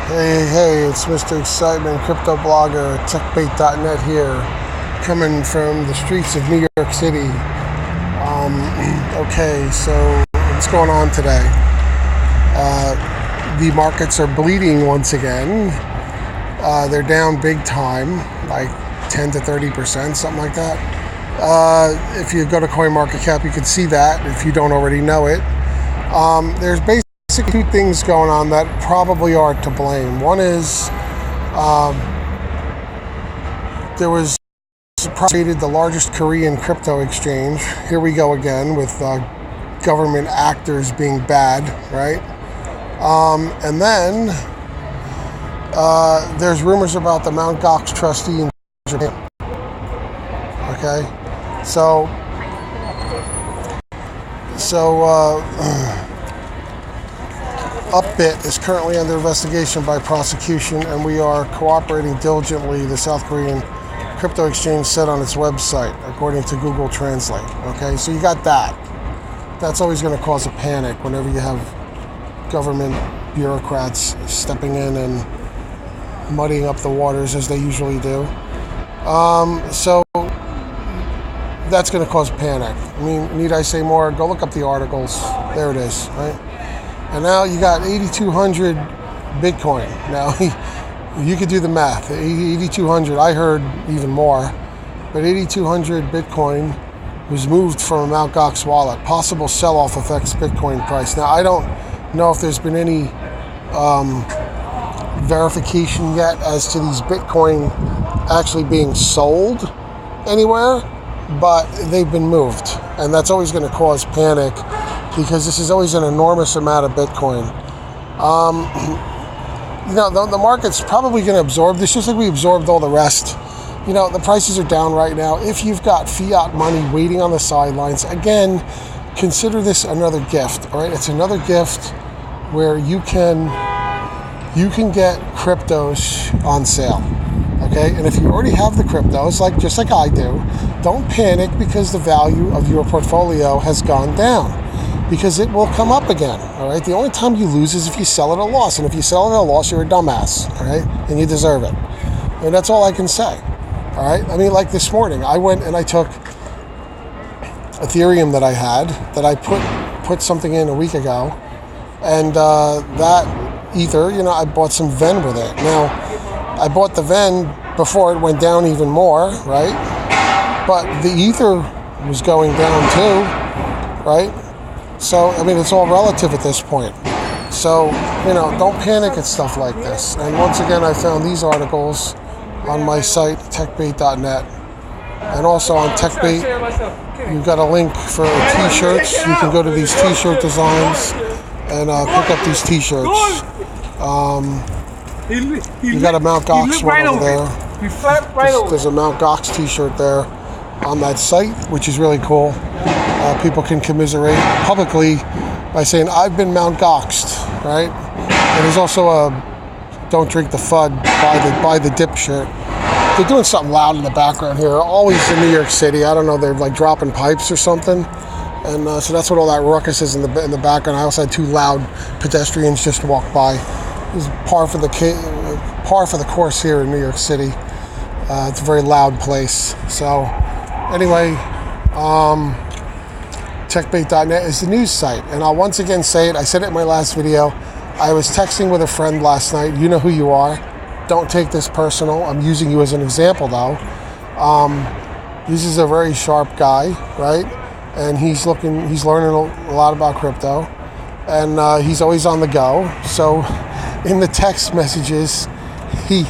Hey, it's Mr. Excitement, crypto blogger, techbait.net here, coming from the streets of New York City. Okay, so what's going on today? The markets are bleeding once again. They're down big time, like 10 to 30%, something like that. If you go to CoinMarketCap, you can see that if you don't already know it. There's basically two things going on that probably are to blame. One is there was created the largest Korean crypto exchange. Here we go again with government actors being bad, right? And then there's rumors about the Mt. Gox Trustee in Japan. Okay, so Upbit is currently under investigation by prosecution, and we are cooperating diligently, the South Korean crypto exchange said on its website, according to Google Translate. Okay, so you got that. That's always going to cause a panic whenever you have government bureaucrats stepping in and muddying up the waters as they usually do. So that's going to cause panic. I mean, need I say more? Go look up the articles. There it is, right? And now you got 8,200 Bitcoin. Now, you could do the math. 8,200, I heard even more. But 8,200 Bitcoin was moved from a Mt. Gox wallet. Possible sell-off affects Bitcoin price. Now, I don't know if there's been any verification yet as to these Bitcoin actually being sold anywhere, but they've been moved. And that's always going to cause panic, because this is always an enormous amount of Bitcoin. The market's probably going to absorb this, just like we absorbed all the rest. The prices are down right now. If you've got fiat money waiting on the sidelines, again, consider this another gift. All right, it's another gift where you can get cryptos on sale. Okay, and if you already have the cryptos, just like I do, don't panic because the value of your portfolio has gone down, because it will come up again. All right, the only time you lose is if you sell at a loss, and if you sell at a loss, you're a dumbass. All right, and you deserve it. And that's all I can say. All right, I mean, like this morning, I went and I took Ethereum that I had, that I put something in a week ago, and that Ether, I bought some Ven with it. Now, I bought the Ven before it went down even more, right? But the Ether was going down too, right? So, I mean, it's all relative at this point. So, don't panic at stuff like this. And once again, I found these articles on my site, techbait.net. And also on TechBait, you've got a link for t-shirts. You can go to these t-shirt designs and pick up these t-shirts. You got a Mt. Gox one over there. There's a Mt. Gox t-shirt there on that site, which is really cool. People can commiserate publicly by saying, I've been Mt. Goxed, right? And there's also a Don't Drink the FUD, buy the dip shirt. They're doing something loud in the background here, always in New York City. I don't know, they're dropping pipes or something. And so that's what all that ruckus is in the background. I also had two loud pedestrians just walk by. It's par for the course here in New York City. It's a very loud place. So anyway, techbait.net is the news site. And I'll once again say it. I said it in my last video. I was texting with a friend last night. You know who you are. Don't take this personal. I'm using you as an example, though. This is a very sharp guy, right? And he's learning a lot about crypto. And he's always on the go. So in the text messages, he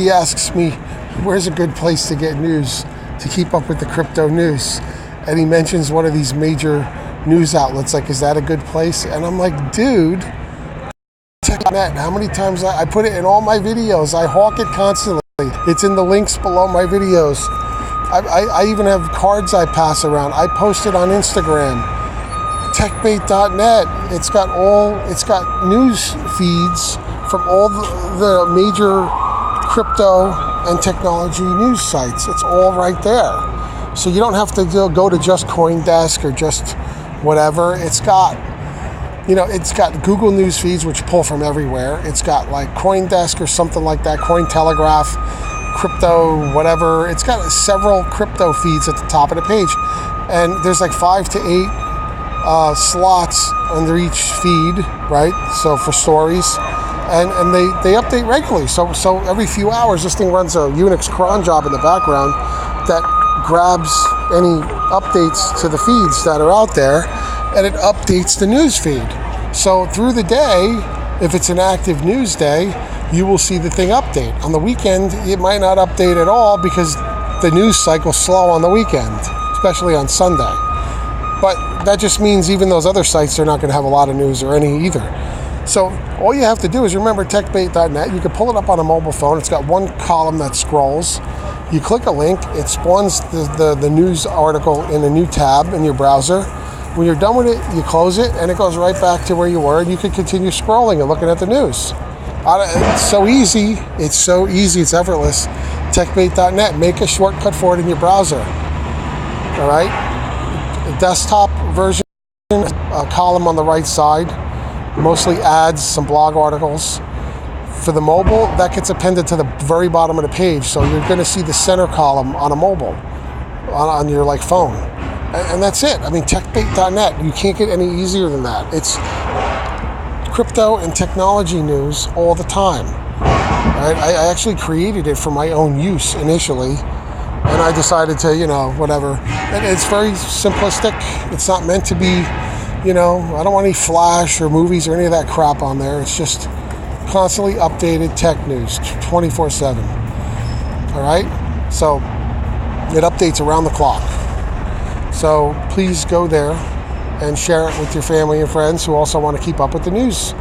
asks me, where's a good place to get news, to keep up with the crypto news? And he mentions one of these major news outlets, is that a good place? And I'm like, dude, TechNet, how many times I put it in all my videos. I hawk it constantly. It's in the links below my videos. I even have cards I pass around. I post it on Instagram. Techbait.net. It's got news feeds from all the major crypto and technology news sites. It's all right there. So you don't have to go to just CoinDesk or just whatever. It's got it's got Google News feeds, which pull from everywhere. It's got like CoinDesk or something like that, Cointelegraph, crypto, whatever. It's got several crypto feeds at the top of the page. And there's like 5 to 8 slots under each feed, right? So for stories. And they update regularly. So every few hours, this thing runs a Unix cron job in the background that grabs any updates to the feeds that are out there, and it updates the news feed. So through the day, if it's an active news day, you will see the thing update. On the weekend, it might not update at all because the news cycle's slow on the weekend, especially on Sunday. But that just means even those other sites are not going to have a lot of news or any either. So all you have to do is remember techbait.net. You can pull it up on a mobile phone. It's got one column that scrolls. You click a link, it spawns the news article in a new tab in your browser. When you're done with it, you close it, and it goes right back to where you were, and you can continue scrolling and looking at the news. It's so easy. It's effortless. Techbait.net. Make a shortcut for it in your browser. All right? The desktop version, a column on the right side, mostly ads, some blog articles. For the mobile, that gets appended to the very bottom of the page, so you're going to see the center column on a mobile, on your phone. And that's it. I mean, techbait.net, you can't get any easier than that. It's crypto and technology news all the time. Right? I actually created it for my own use initially, and I decided to, whatever. And it's very simplistic. It's not meant to be, I don't want any flash or movies or any of that crap on there. It's just constantly updated tech news 24/7. All right? So it updates around the clock. So please go there and share it with your family and friends who also want to keep up with the news.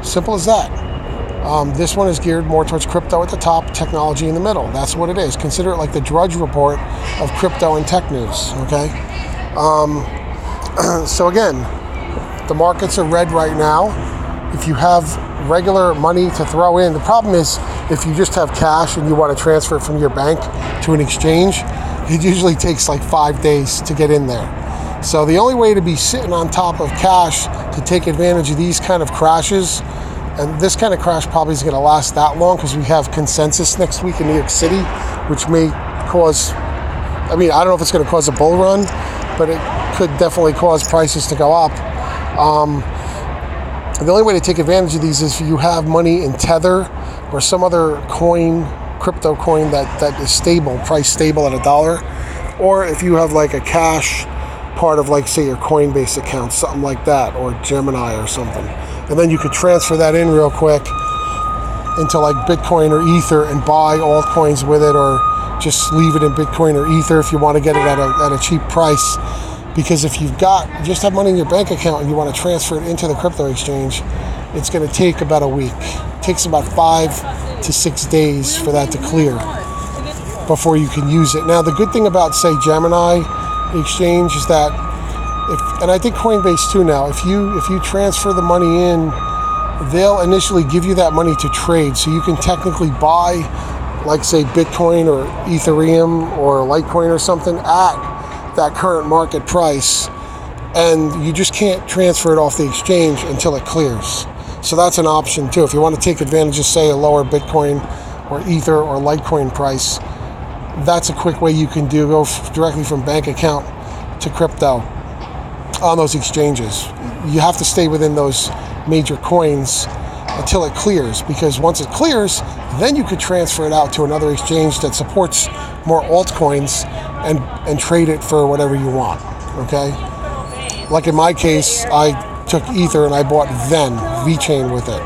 Simple as that. This one is geared more towards crypto at the top, technology in the middle. That's what it is. Consider it like the Drudge Report of crypto and tech news, okay? So again, the markets are red right now. If you have regular money to throw in, the problem is if you just have cash and you want to transfer it from your bank to an exchange, it usually takes like 5 days to get in there. So the only way to be sitting on top of cash to take advantage of these kind of crashes, and this kind of crash probably isn't going to last that long because we have consensus next week in New York City, which may cause, I don't know if it's going to cause a bull run, but it could definitely cause prices to go up. The only way to take advantage of these is if you have money in Tether or some other crypto coin that is stable, price stable at $1, or if you have like a cash part of say your Coinbase account, something like that, or Gemini or something, and then you could transfer that in real quick into like Bitcoin or Ether and buy altcoins with it, or just leave it in Bitcoin or Ether if you want to get it at a cheap price. Because if you just have money in your bank account and you want to transfer it into the crypto exchange, it's going to take about a week. It takes about 5 to 6 days for that to clear before you can use it. Now, the good thing about, say, Gemini exchange is that, and I think Coinbase too now, if you transfer the money in, they'll initially give you that money to trade. So you can technically buy, like, say, Bitcoin or Ethereum or Litecoin or something at that current market price, and you just can't transfer it off the exchange until it clears. So that's an option too. If you want to take advantage of, say, a lower Bitcoin or Ether or Litecoin price, that's a quick way you can go directly from bank account to crypto on those exchanges. You have to stay within those major coins until it clears, because once it clears, then you could transfer it out to another exchange that supports more altcoins and trade it for whatever you want, okay? Like in my case, I took Ether and I bought VeChain with it.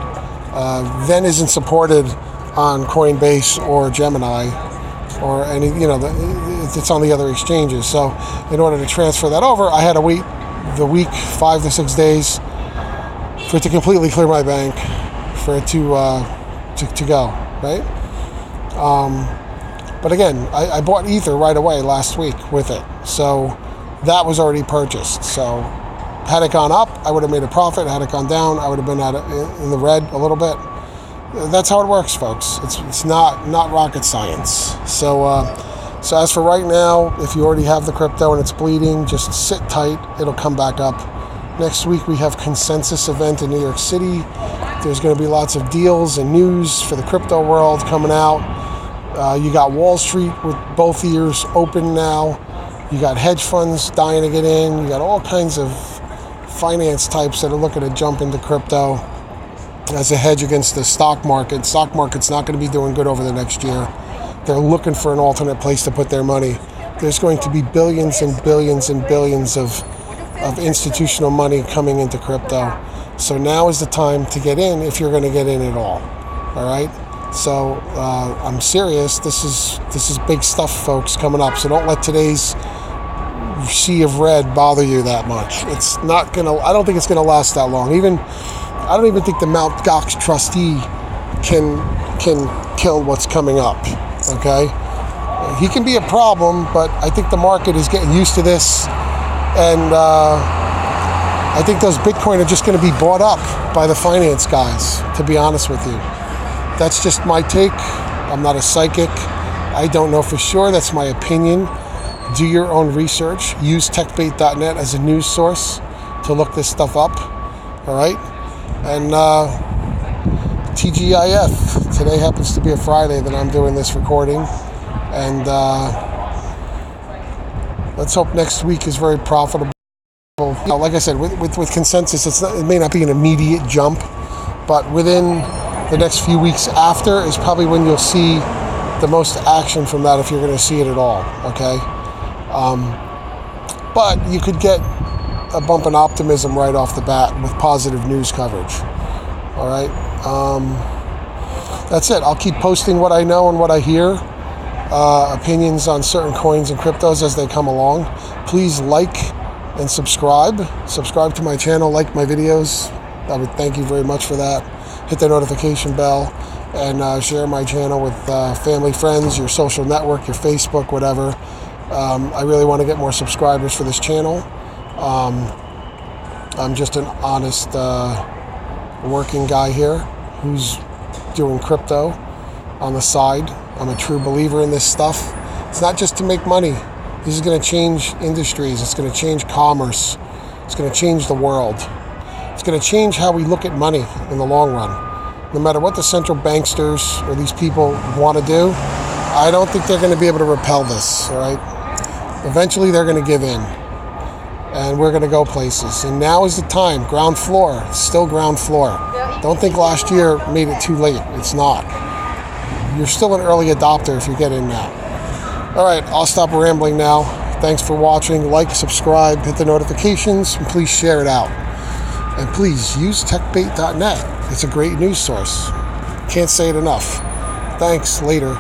Ven isn't supported on Coinbase or Gemini or any, it's on the other exchanges. So in order to transfer that over, I had to wait the week, 5 to 6 days for it to completely clear my bank, for it to go, right? But again, I bought Ether right away last week with it. So that was already purchased. So had it gone up, I would have made a profit. Had it gone down, I would have been in the red a little bit. That's how it works, folks. It's not rocket science. So as for right now, if you already have the crypto and it's bleeding, just sit tight. It'll come back up Next week we have consensus event in New York City. There's going to be lots of deals and news for the crypto world coming out. You got Wall Street with both ears open now. You got hedge funds dying to get in. You got all kinds of finance types that are looking to jump into crypto as a hedge against the stock market. Stock market's not going to be doing good over the next year. They're looking for an alternate place to put their money. There's going to be billions and billions and billions of institutional money coming into crypto. So now is the time to get in if you're going to get in at all. All right? So I'm serious. This is big stuff, folks, coming up. So don't let today's sea of red bother you that much. It's not gonna. I don't think it's gonna last that long. I don't even think the Mt. Gox trustee can kill what's coming up. Okay, he can be a problem, but I think the market is getting used to this, and I think those Bitcoin are just going to be bought up by the finance guys. To be honest with you, that's just my take. I'm not a psychic. I don't know for sure. That's my opinion. Do your own research. Use techbait.net as a news source to look this stuff up. All right? And TGIF. Today happens to be a Friday that I'm doing this recording. And let's hope next week is very profitable. Like I said, with consensus, it may not be an immediate jump, but within the next few weeks after is probably when you'll see the most action from that, if you're going to see it at all. Okay? But you could get a bump in optimism right off the bat with positive news coverage. All right. That's it. I'll keep posting what I know and what I hear, opinions on certain coins and cryptos as they come along. Please like and subscribe. Subscribe to my channel, like my videos. I would thank you very much for that. Hit the notification bell and share my channel with family, friends, your social network, your Facebook, whatever. I really want to get more subscribers for this channel. I'm just an honest working guy here who's doing crypto on the side. I'm a true believer in this stuff. It's not just to make money. This is going to change industries. It's going to change commerce. It's going to change the world. It's going to change how we look at money in the long run. No matter what the central banksters or these people want to do, I don't think they're going to be able to repel this, all right? Eventually, they're going to give in. And we're going to go places. And now is the time. Ground floor. Still ground floor. Don't think last year made it too late. It's not. You're still an early adopter if you get in now. All right, I'll stop rambling now. Thanks for watching. Like, subscribe, hit the notifications, and please share it out. And please use techbait.net. It's a great news source. Can't say it enough. Thanks. Later.